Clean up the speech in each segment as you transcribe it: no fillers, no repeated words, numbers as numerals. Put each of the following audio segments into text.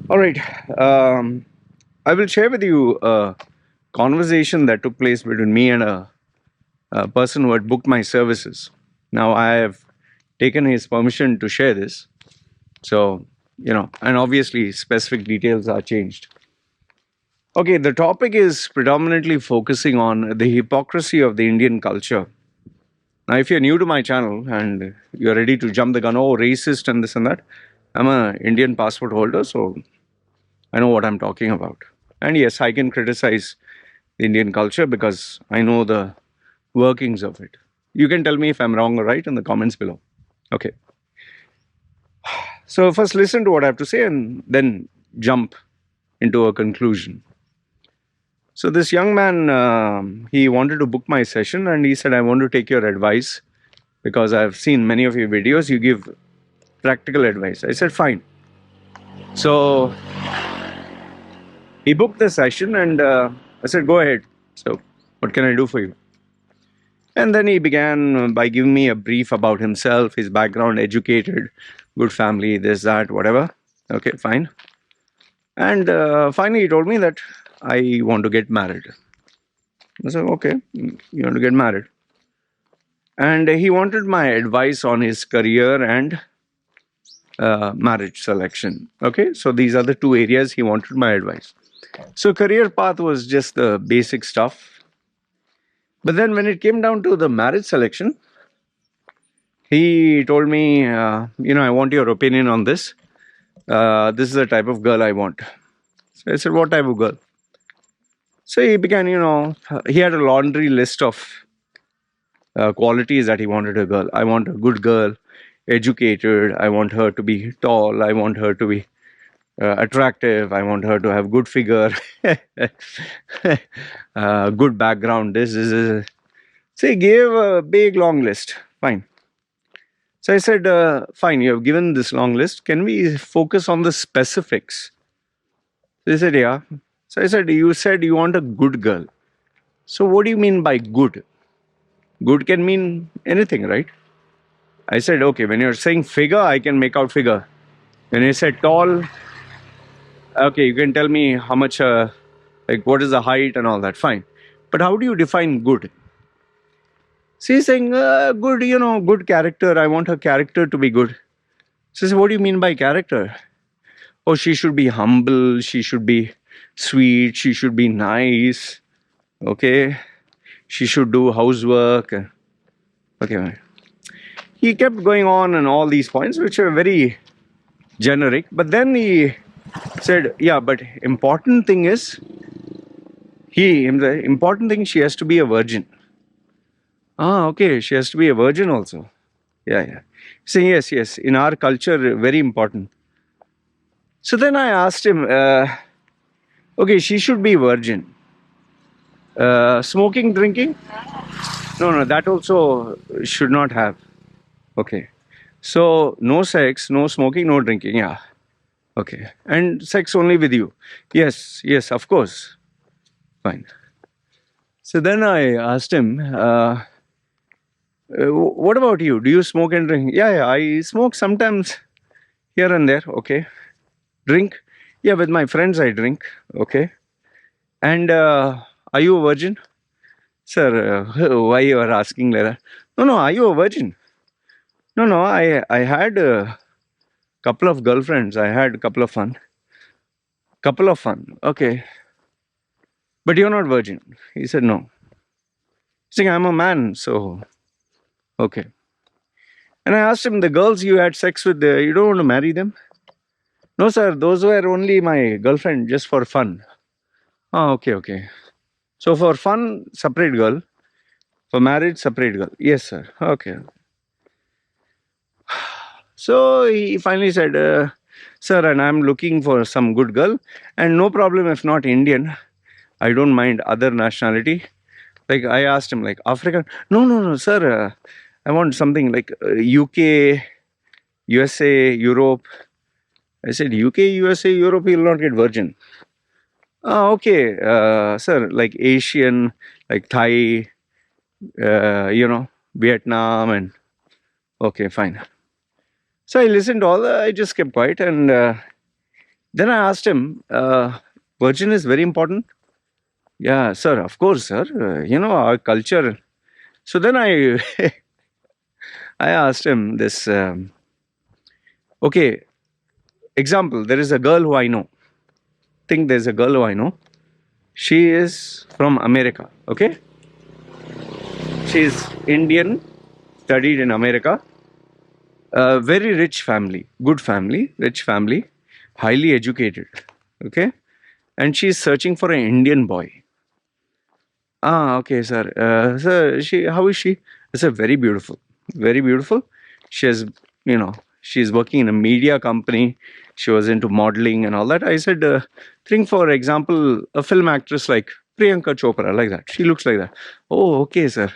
All right. Um, I will share with you a conversation that took place between me and a person who had booked my services. Now, I have taken his permission to share this. So, and obviously, specific details are changed. Okay, the topic is predominantly focusing on the hypocrisy of the Indian culture. Now, if you're new to my channel and you're ready to jump the gun, oh, racist and this and that, I'm an Indian passport holder, so I know what I'm talking about. And yes, I can criticize the Indian culture because I know the workings of it. You can tell me if I'm wrong or right in the comments below. Okay. So, first listen to what I have to say and then jump into a conclusion. So, this young man, he wanted to book my session and he said, I want to take your advice because I've seen many of your videos. You give practical advice. I said, fine. So, he booked the session and I said, go ahead. So, what can I do for you? And then he began by giving me a brief about himself, his background, educated, good family, this, that, whatever. Okay, fine. And finally, he told me that I want to get married. I said, okay, you want to get married. And he wanted my advice on his career and marriage selection. Okay, so these are the two areas he wanted my advice. So, career path was just the basic stuff. But then when it came down to the marriage selection, he told me, I want your opinion on this. This is the type of girl I want. So I said, what type of girl? So he began, he had a laundry list of qualities that he wanted a girl. I want a good girl, educated. I want her to be tall. I want her to be attractive. I want her to have good figure, good background. This is. So he gave a big long list. Fine. So I said, fine, you have given this long list. Can we focus on the specifics? So he said, yeah. So I said, you said you want a good girl. So what do you mean by good? Good can mean anything, right? I said, okay, when you're saying figure, I can make out figure. When you said tall, okay, you can tell me how much, like what is the height and all that, fine. But how do you define good? So he's saying, good, good character. I want her character to be good. So I said, what do you mean by character? Oh, she should be humble. She should be sweet. She should be nice. Okay. She should do housework. Okay. He kept going on and all these points, which are very generic. But then he said, yeah, but important thing is, the important thing, she has to be a virgin. Ah, okay. She has to be a virgin also. Yeah. So yes. In our culture, very important. So then I asked him, okay, she should be virgin. Smoking, drinking? No, that also should not have. Okay. So, no sex, no smoking, no drinking. Yeah. Okay. And sex only with you. Yes, of course. Fine. So then I asked him, what about you? Do you smoke and drink? Yeah, I smoke sometimes here and there. Okay. Drink? Yeah, with my friends I drink. Okay. And are you a virgin? Sir, why you are asking like that? No, are you a virgin? No, I had a couple of girlfriends. I had a couple of fun. Okay. But you're not virgin. He said, no. He's saying, I'm a man, so, okay. And I asked him, the girls you had sex with, you don't want to marry them? No, sir, those were only my girlfriend, just for fun. Oh, okay. So for fun, separate girl. For marriage, separate girl. Yes, sir. Okay. So he finally said, sir, and I'm looking for some good girl. And no problem if not Indian. I don't mind other nationality. Like I asked him, like African. No, sir. I want something like UK, USA, Europe. I said, UK, USA, Europe, you'll not get virgin. Okay, sir, like Asian, like Thai, Vietnam, and okay, fine. So I listened to all. I just kept quiet, and Then I asked him, virgin is very important. Yeah, sir, of course, sir. Our culture. So then I I asked him this. Okay, example. There is a girl who I know. Think there's a girl who I know. She is from America. Okay, she's Indian, studied in America. Very rich family, good family, rich family, highly educated. Okay, and she's searching for an Indian boy. Ah, okay, sir. Sir, how is she? I said, very beautiful, very beautiful. She has, she's working in a media company. She was into modeling and all that. I said, think for example, a film actress like Priyanka Chopra, like that. She looks like that. Oh, okay, sir.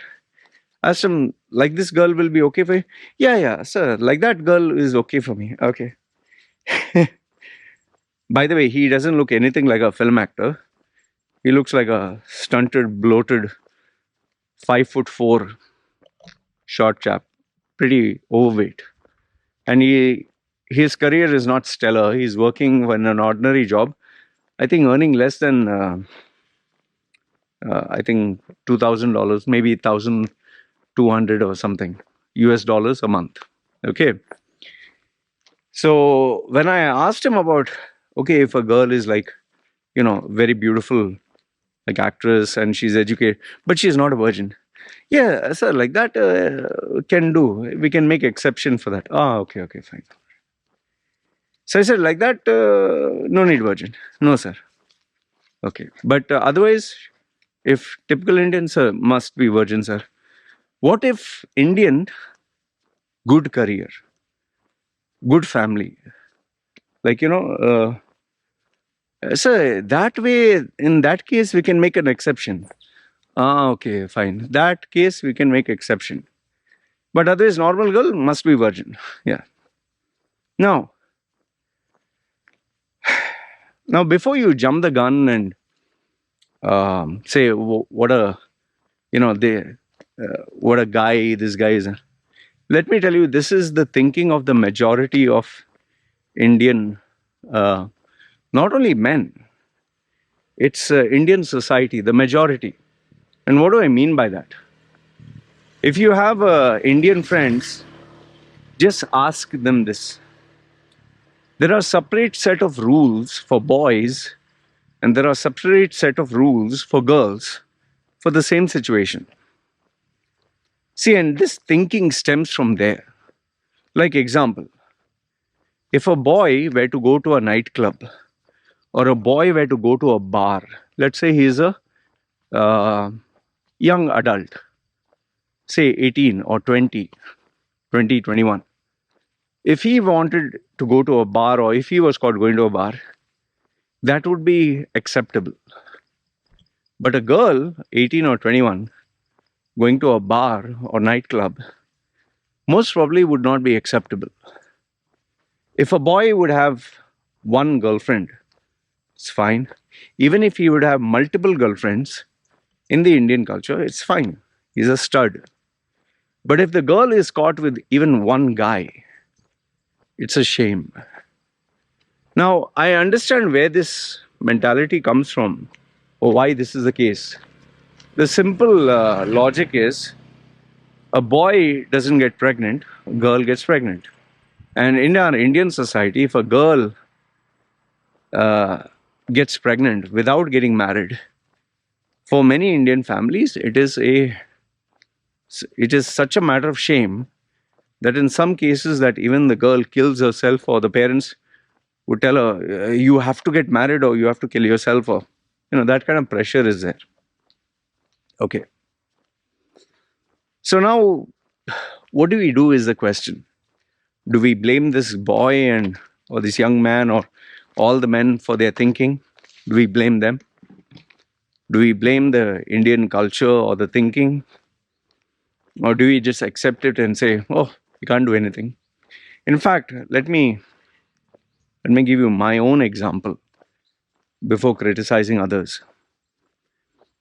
Asked him, like this girl will be okay for you? Yeah, yeah, sir. Like that girl is okay for me. Okay. By the way, he doesn't look anything like a film actor. He looks like a stunted, bloated, 5'4" short chap, pretty overweight. And his career is not stellar. He's working in an ordinary job. I think earning less than I think $2,000, maybe 1,200 or something US dollars a month. Okay. So when I asked him about, okay, if a girl is like, very beautiful, like actress, and she's educated, but she's not a virgin. Yeah, sir, like that can do. We can make exception for that. Ah, okay, okay, fine. So I said, like that, no need virgin. No, sir. Okay. But otherwise, if typical Indian, sir, must be virgin, sir. What if Indian, good career, good family, like, sir, that way, in that case, we can make an exception. Ah, okay, fine. That case, we can make exception. But otherwise, normal girl must be virgin. Yeah. Now, now before you jump the gun and say what a they what a guy this guy is, let me tell you, this is the thinking of the majority of Indian, uh, not only men, it's Indian society, the majority. And what do I mean by that? If you have Indian friends, just ask them this. There are separate set of rules for boys, and there are separate set of rules for girls for the same situation. See, and this thinking stems from there. Like example, if a boy were to go to a nightclub or a boy were to go to a bar, let's say he's a uh, young adult, say 18 or 20, 20, 21. If he wanted to go to a bar or if he was caught going to a bar, that would be acceptable. But a girl, 18 or 21, going to a bar or nightclub, most probably would not be acceptable. If a boy would have one girlfriend, it's fine. Even if he would have multiple girlfriends in the Indian culture, it's fine. He's a stud. But if the girl is caught with even one guy, it's a shame. Now, I understand where this mentality comes from or why this is the case. The simple logic is a boy doesn't get pregnant, a girl gets pregnant. And in our Indian society, if a girl uh, gets pregnant without getting married, for many Indian families, it is such a matter of shame that in some cases that even the girl kills herself or the parents would tell her, you have to get married or you have to kill yourself, or that kind of pressure is there. Okay. So now what do we do is the question. Do we blame this boy and or this young man or all the men for their thinking? Do we blame them? Do we blame the Indian culture or the thinking? Or do we just accept it and say, oh, we can't do anything? In fact, let me give you my own example before criticizing others.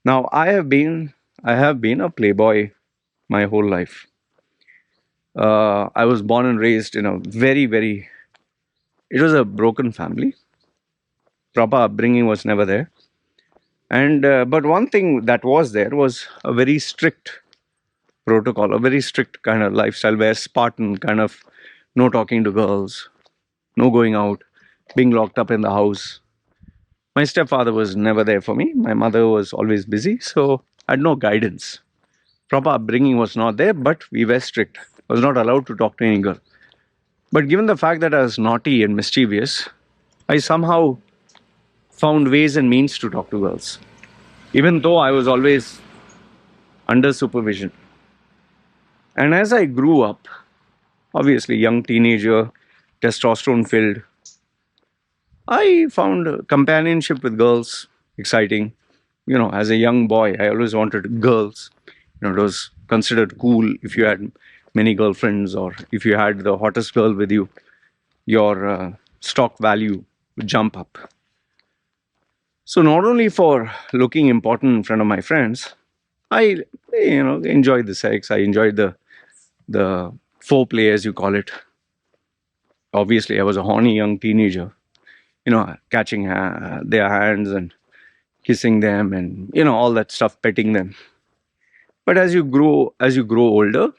Now, I have been a playboy my whole life. I was born and raised in a very, very, it was a broken family. Proper upbringing was never there. And but one thing that was there was a very strict protocol, a very strict kind of lifestyle where Spartan kind of no talking to girls, no going out, being locked up in the house. My stepfather was never there for me. My mother was always busy, so I had no guidance. Proper upbringing was not there, but we were strict. I was not allowed to talk to any girl. But given the fact that I was naughty and mischievous, I somehow found ways and means to talk to girls, even though I was always under supervision. And as I grew up, obviously, young teenager, testosterone filled, I found companionship with girls exciting. As a young boy, I always wanted girls. It was considered cool if you had many girlfriends or if you had the hottest girl with you, your stock value would jump up. So not only for looking important in front of my friends, I enjoyed the sex. I enjoyed the foreplay, as you call it. Obviously, I was a horny young teenager. Catching their hands and kissing them, and all that stuff, petting them. But as you grow older,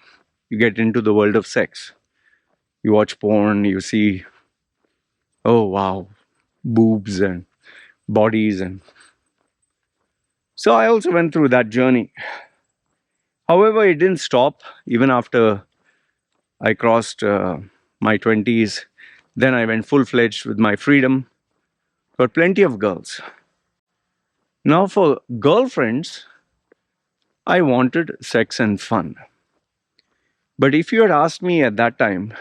you get into the world of sex. You watch porn, you see, oh wow, boobs and bodies, and so I also went through that journey. However, it didn't stop even after I crossed my 20s. Then I went full fledged with my freedom. Got plenty of girls. Now, for girlfriends, I wanted sex and fun. But if you had asked me at that time,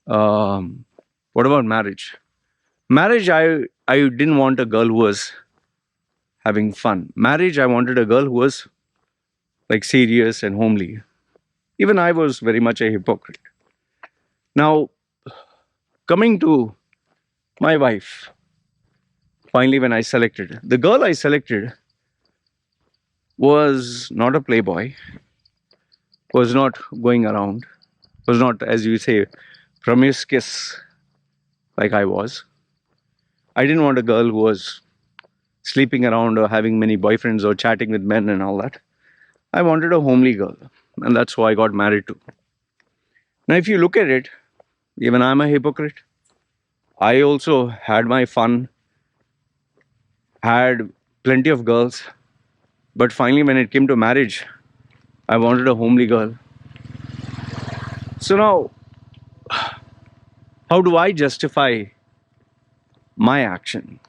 um, what about marriage? Marriage, I didn't want a girl who was having fun. Marriage, I wanted a girl who was like serious and homely. Even I was very much a hypocrite. Now, coming to my wife, finally, when I selected, the girl I selected was not a playboy, was not going around, was not, as you say, promiscuous like I was. I didn't want a girl who was sleeping around or having many boyfriends or chatting with men and all that. I wanted a homely girl, and that's who I got married to. Now, if you look at it, even I'm a hypocrite. I also had my fun, had plenty of girls, but finally, when it came to marriage, I wanted a homely girl. So now, how do I justify my action?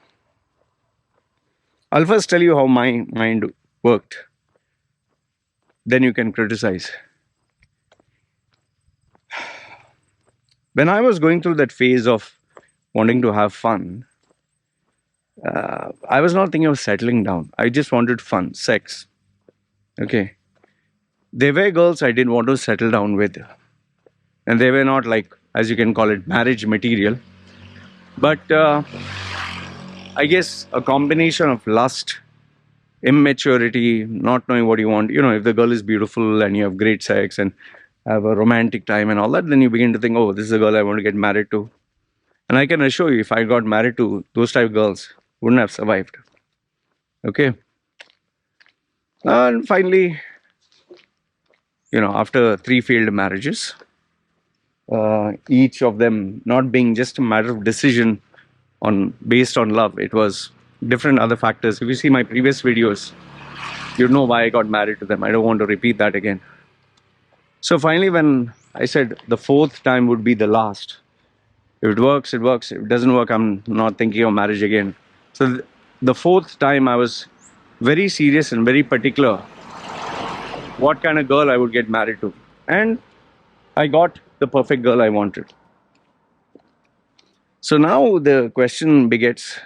I'll first tell you how my mind worked. Then you can criticize. When I was going through that phase of wanting to have fun, I was not thinking of settling down. I just wanted fun, sex. Okay. There were girls I didn't want to settle down with. And they were not like, as you can call it, marriage material. But I guess a combination of lust, immaturity, not knowing what you want. If the girl is beautiful and you have great sex and have a romantic time and all that, then you begin to think, oh, this is a girl I want to get married to. And I can assure you, if I got married to those type of girls, wouldn't have survived. Okay. And finally, after 3 failed marriages, each of them not being just a matter of decision based on love, it was different other factors. If you see my previous videos, you know why I got married to them. I don't want to repeat that again. So finally, when I said the 4th time would be the last, if it works, it works. If it doesn't work, I'm not thinking of marriage again. So the 4th time, I was very serious and very particular what kind of girl I would get married to. And I got the perfect girl I wanted. So now the question begets,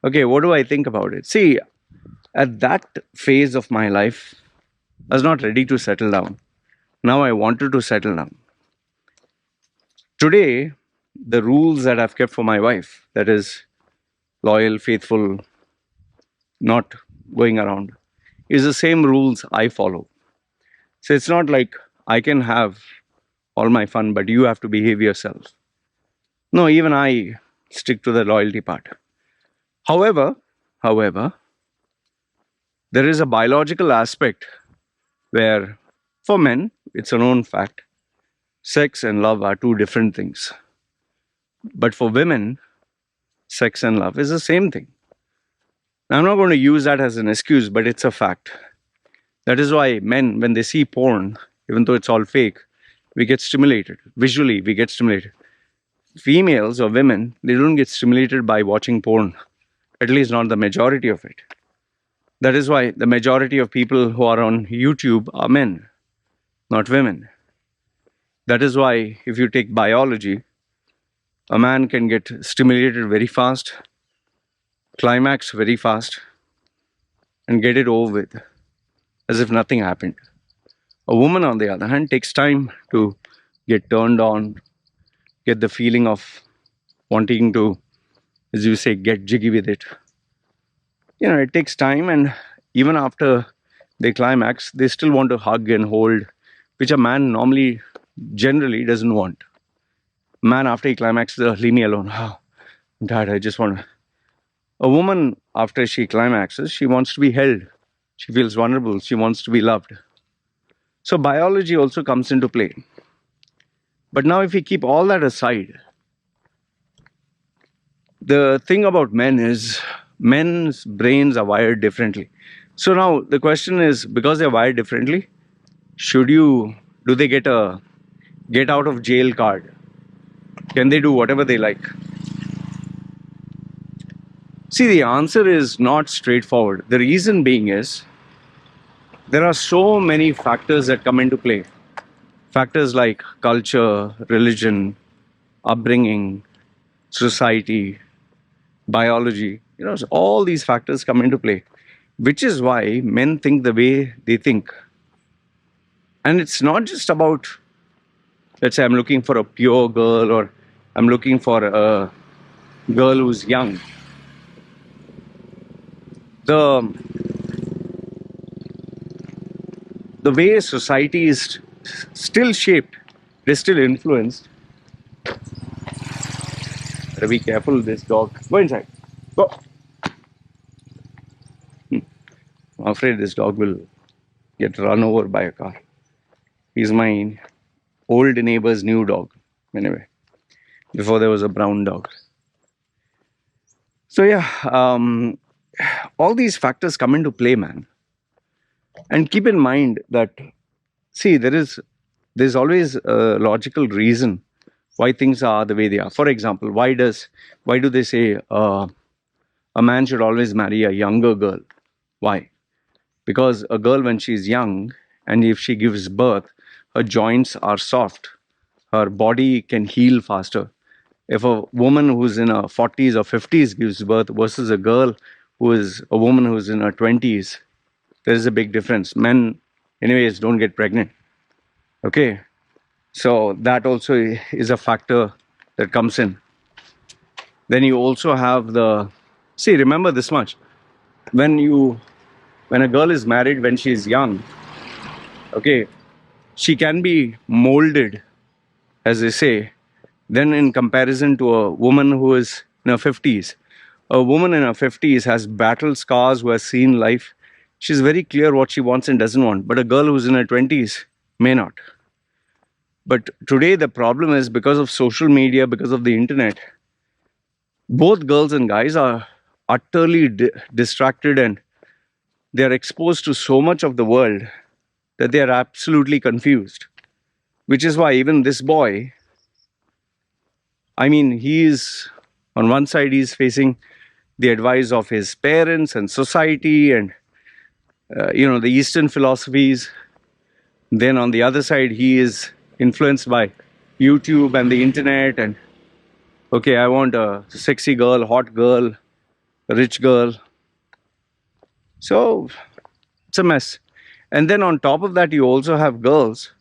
okay, what do I think about it? See, at that phase of my life, I was not ready to settle down. Now I wanted to settle down. Today, the rules that I've kept for my wife, that is loyal, faithful, not going around, is the same rules I follow. So it's not like I can have all my fun, but you have to behave yourself. No, even I stick to the loyalty part. However, there is a biological aspect where, for men, it's a known fact, sex and love are two different things. But for women, sex and love is the same thing. I'm not going to use that as an excuse, but it's a fact. That is why men, when they see porn, even though it's all fake, we get stimulated. Visually, we get stimulated. Females or women, they don't get stimulated by watching porn, at least not the majority of it. That is why the majority of people who are on YouTube are men, not women. That is why, if you take biology, a man can get stimulated very fast, climax very fast, and get it over with as if nothing happened. A woman, on the other hand, takes time to get turned on, get the feeling of wanting to, as you say, get jiggy with it. It takes time, and even after they climax, they still want to hug and hold, which a man normally, generally doesn't want. Man, after he climaxes, leave me alone. Oh, Dad, I just want to. A woman, after she climaxes, she wants to be held. She feels vulnerable. She wants to be loved. So biology also comes into play. But now, if we keep all that aside, the thing about men is men's brains are wired differently. So now the question is, because they're wired differently, do they get a get out of jail card? Can they do whatever they like? See, the answer is not straightforward. The reason being is there are so many factors that come into play. Factors like culture, religion, upbringing, society, biology, so all these factors come into play, which is why men think the way they think. And it's not just about, let's say, I'm looking for a pure girl or I'm looking for a girl who's young. The way society is still shaped, they're still influenced. Gotta be careful, this dog. Go inside. Go. I'm afraid this dog will get run over by a car. He's my old neighbor's new dog. Anyway, before there was a brown dog. So yeah, all these factors come into play, man. And keep in mind that, see, there's always a logical reason why things are the way they are. For example, why do they say a man should always marry a younger girl? Why? Because a girl, when she's young and if she gives birth, her joints are soft, her body can heal faster. If a woman who's in her 40s or 50s gives birth versus a girl who is a woman who's in her 20s, there is a big difference. Men, anyways, don't get pregnant. Okay, so that also is a factor that comes in. Then you also have remember this much. When a girl is married when she is young, okay, she can be molded, as they say, then in comparison to a woman who is in her 50s. A woman in her 50s has battle scars, who has seen life. She's very clear what she wants and doesn't want. But a girl who's in her 20s may not. But today the problem is, because of social media, because of the internet, both girls and guys are utterly distracted, and they are exposed to so much of the world that they are absolutely confused. Which is why even this boy, he's on one side, he's facing the advice of his parents and society and the Eastern philosophies. Then on the other side, he is influenced by YouTube and the internet, and okay, I want a sexy girl, hot girl, a rich girl. So it's a mess. And then on top of that, you also have girls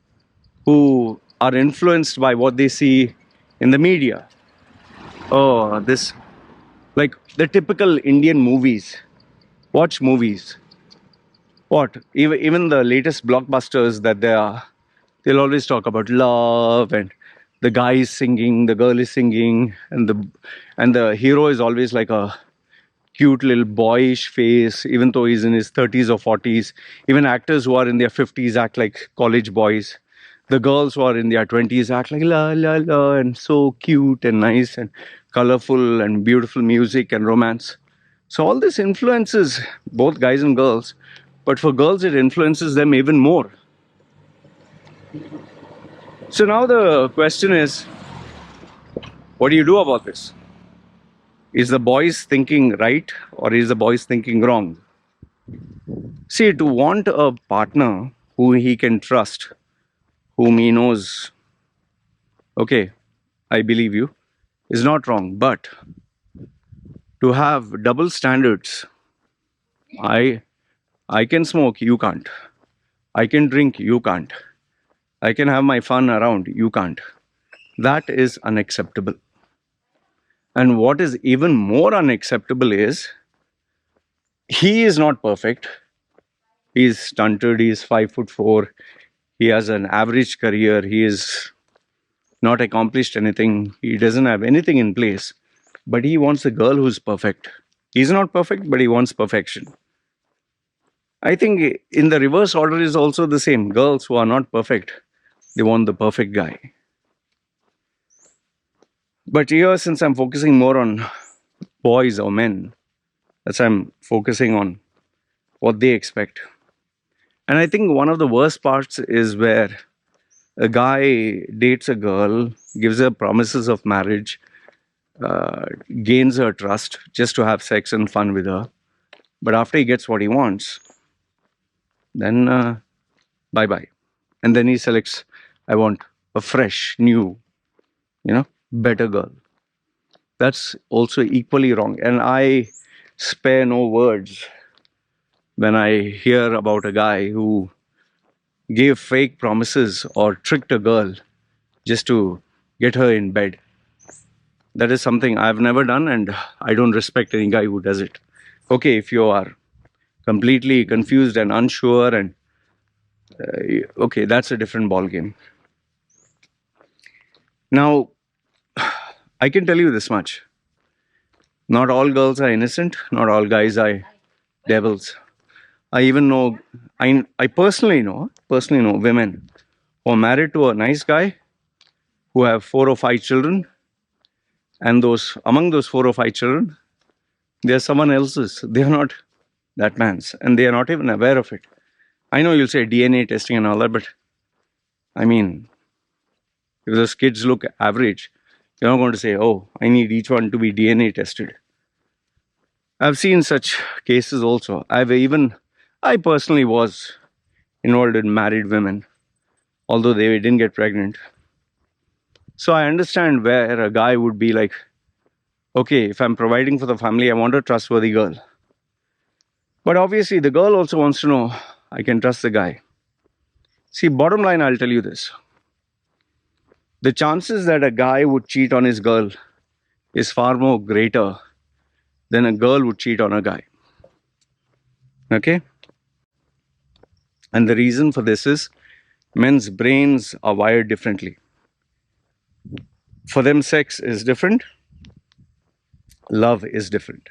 who are influenced by what they see in the media. Oh, this, like the typical Indian movies. Watch movies. What? Even the latest blockbusters that they'll always talk about love and The guy is singing, the girl is singing, and the hero is always like a cute little boyish face, even though he's in his 30s or 40s. Even actors who are in their 50s act like college boys. The girls who are in their 20s act like la la la and so cute and nice and colorful and beautiful music and romance. So all this influences both guys and girls, but for girls it influences them even more. So now the question is, what do you do about this? Is the boys thinking right or is the boys thinking wrong? See, to want a partner who he can trust, whom he knows, okay, I believe you, is not wrong. But to have double standards, I I can smoke, you can't. I can drink, you can't. I can have my fun around, you can't. That is unacceptable. And what is even more unacceptable is he is not perfect. He's stunted, he's 5'4", he has an average career, he is not accomplished anything, he doesn't have anything in place, but he wants a girl who's perfect. He's not perfect, but he wants perfection. I think in the reverse order is also the same. Girls who are not perfect, they want the perfect guy. But here, since I'm focusing more on boys or men, that's why I'm focusing on what they expect. And I think one of the worst parts is where a guy dates a girl, gives her promises of marriage, gains her trust just to have sex and fun with her. But after he gets what he wants, then bye bye. And then he selects, I want a fresh, new, better girl. That's also equally wrong. And I spare no words when I hear about a guy who gave fake promises or tricked a girl just to get her in bed. That is something I've never done, and I don't respect any guy who does it. Okay, if you are completely confused and unsure, and okay, that's a different ball game. Now, I can tell you this much: not all girls are innocent. Not all guys are devils. I even know, I personally know women who are married to a nice guy who have 4 or 5 children, and those among those 4 or 5 children, they are someone else's. They are not that man's, and they are not even aware of it. I know you'll say DNA testing and all that, but I mean, if those kids look average, you're not going to say, oh, I need each one to be DNA tested. I've seen such cases also. I personally was involved in married women, although they didn't get pregnant. So I understand where a guy would be like, okay, if I'm providing for the family, I want a trustworthy girl. But obviously, the girl also wants to know, I can trust the guy. See, bottom line, I'll tell you this. The chances that a guy would cheat on his girl is far more greater than a girl would cheat on a guy. Okay? And the reason for this is men's brains are wired differently. For them, sex is different, love is different.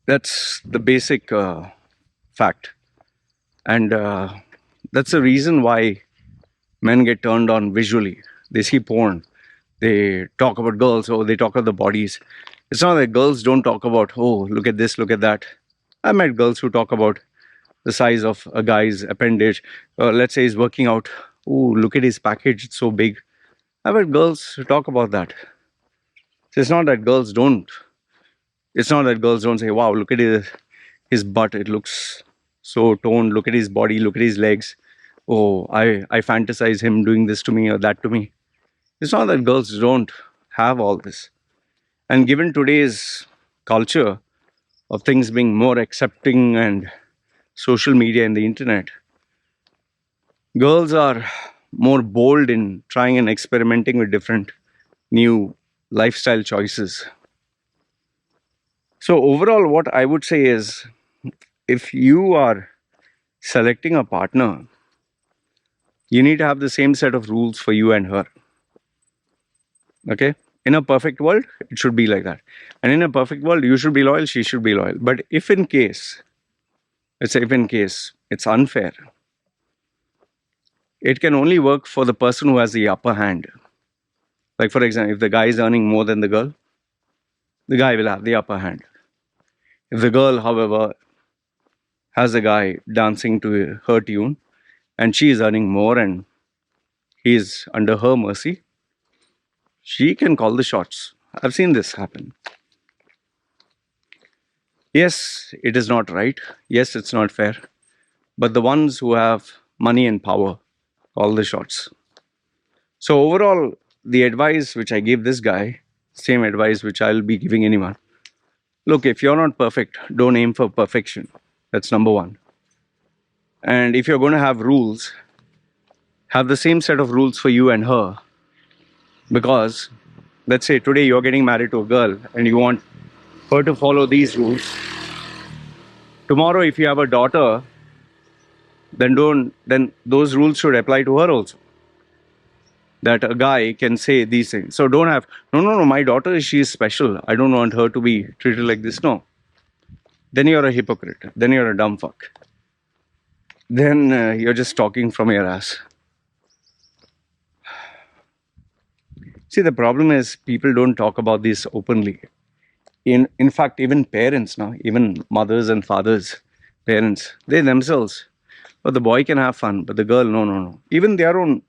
That's the basic fact. And that's the reason why men get turned on visually. They see porn, they talk about girls, or they talk about the bodies. It's not that girls don't talk about, oh, look at this, look at that. I met girls who talk about the size of a guy's appendage. Let's say he's working out. Oh, look at his package, it's so big. I've heard girls talk about that. So it's not that girls don't. It's not that girls don't say, wow, look at his butt, it looks so toned. Look at his body, look at his legs. Oh, I fantasize him doing this to me or that to me. It's not that girls don't have all this. And given today's culture of things being more accepting and social media and the internet, girls are more bold in trying and experimenting with different new lifestyle choices. So overall, what I would say is, if you are selecting a partner, you need to have the same set of rules for you and her. Okay? In a perfect world, it should be like that. And in a perfect world, you should be loyal, she should be loyal. But if in case, let's say if in case it's unfair, it can only work for the person who has the upper hand. Like, for example, if the guy is earning more than the guy will have the upper hand. If the girl, however, has a guy dancing to her tune and she is earning more and he is under her mercy, she can call the shots. I've seen this happen. Yes, it is not right. Yes, it's not fair. But the ones who have money and power call the shots. So, overall, the advice which I gave this guy, same advice which I'll be giving anyone. Look, if you're not perfect, don't aim for perfection. That's number one. And if you're going to have rules, have the same set of rules for you and her. Because, let's say today you're getting married to a girl and you want her to follow these rules. Tomorrow, if you have a daughter, then those rules should apply to her also. That a guy can say these things. So don't have, no, my daughter, she is special. I don't want her to be treated like this. No. Then you're a hypocrite. Then you're a dumb fuck. Then you're just talking from your ass. See, the problem is people don't talk about this openly. In fact, even parents now, even mothers and fathers, parents, they themselves, but the boy can have fun, but the girl, no. Even their own,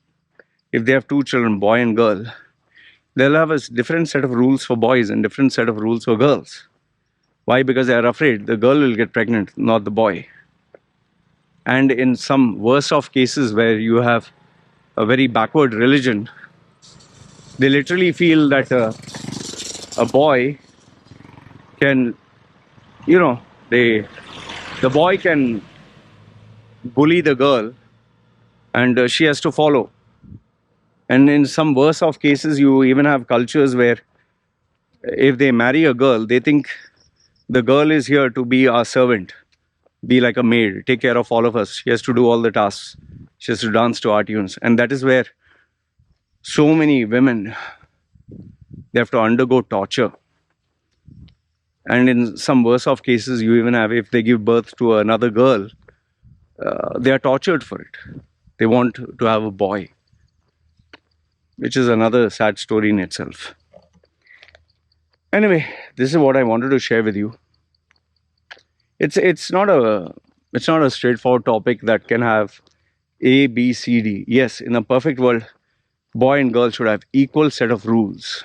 if they have two children, boy and girl, they'll have a different set of rules for boys and different set of rules for girls. Why? Because they are afraid the girl will get pregnant, not the boy. And in some worse off cases where you have a very backward religion, they literally feel that a boy can, the boy can bully the girl and she has to follow. And in some worse off cases, you even have cultures where if they marry a girl, they think the girl is here to be our servant, be like a maid, take care of all of us. She has to do all the tasks. She has to dance to our tunes. And that is where so many women, they have to undergo torture. And in some worse off cases, you even have, if they give birth to another girl, they are tortured for it. They want to have a boy, which is another sad story in itself. Anyway, this is what I wanted to share with you. It's not a straightforward topic that can have A, B, C, D. Yes, in a perfect world, boy and girl should have equal set of rules.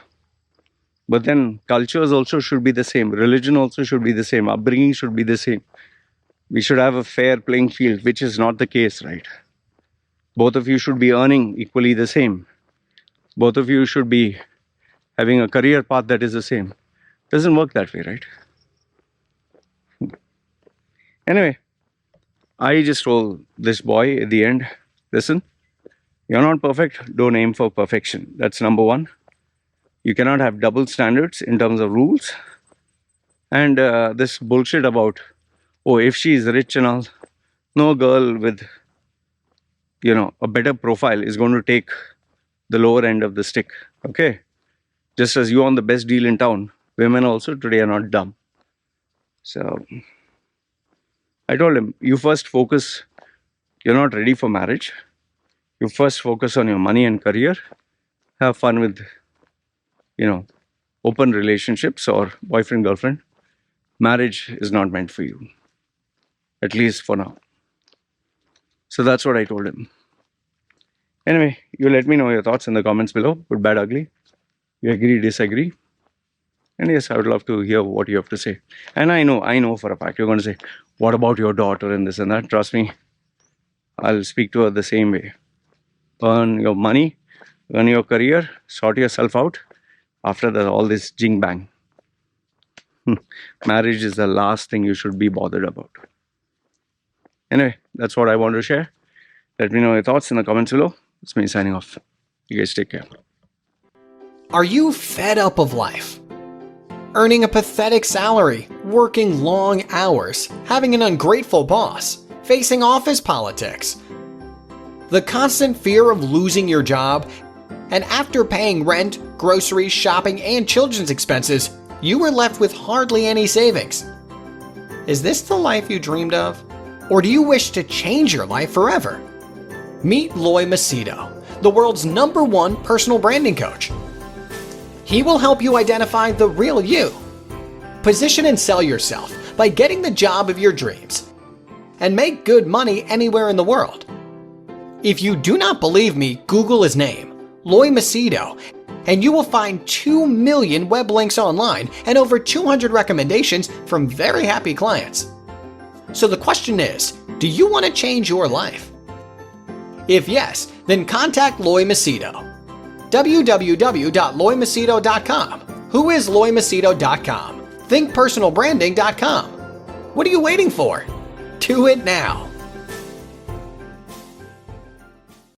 But then cultures also should be the same. Religion also should be the same. Upbringing should be the same. We should have a fair playing field, which is not the case, right? Both of you should be earning equally the same. Both of you should be having a career path that is the same. It doesn't work that way, right? Anyway, I just told this boy at the end, listen, you're not perfect, don't aim for perfection. That's number one. You cannot have double standards in terms of rules. And this bullshit about, if she is rich and all, no girl with, a better profile is going to take the lower end of the stick. Okay? Just as you want the best deal in town, women also today are not dumb. So I told him, you first focus, you're not ready for marriage. You first focus on your money and career. Have fun with, open relationships or boyfriend, girlfriend. Marriage is not meant for you. At least for now. So that's what I told him. Anyway, you let me know your thoughts in the comments below. Good, bad, ugly. You agree, disagree? And yes, I would love to hear what you have to say. And I know for a fact you're going to say, what about your daughter and this and that? Trust me, I'll speak to her the same way. Earn your money, earn your career, sort yourself out. After that, all this jing bang. Marriage is the last thing you should be bothered about. Anyway, that's what I want to share. Let me know your thoughts in the comments below. It's me signing off. You guys take care. Are you fed up of life? Earning a pathetic salary, working long hours, having an ungrateful boss, facing office politics. The constant fear of losing your job And after paying rent, groceries, shopping, and children's expenses, you were left with hardly any savings. Is this the life you dreamed of? Or do you wish to change your life forever? Meet Loy Machedo, the world's #1 personal branding coach. He will help you identify the real you, position and sell yourself by getting the job of your dreams, and make good money anywhere in the world. If you do not believe me, Google his name, Loy Machedo, and you will find 2 million web links online and over 200 recommendations from very happy clients. So the question is, do you want to change your life? If yes, then contact Loy Machedo. www.loymachedo.com. Who is loymachedo.com? Thinkpersonalbranding.com. What are you waiting for? Do it now.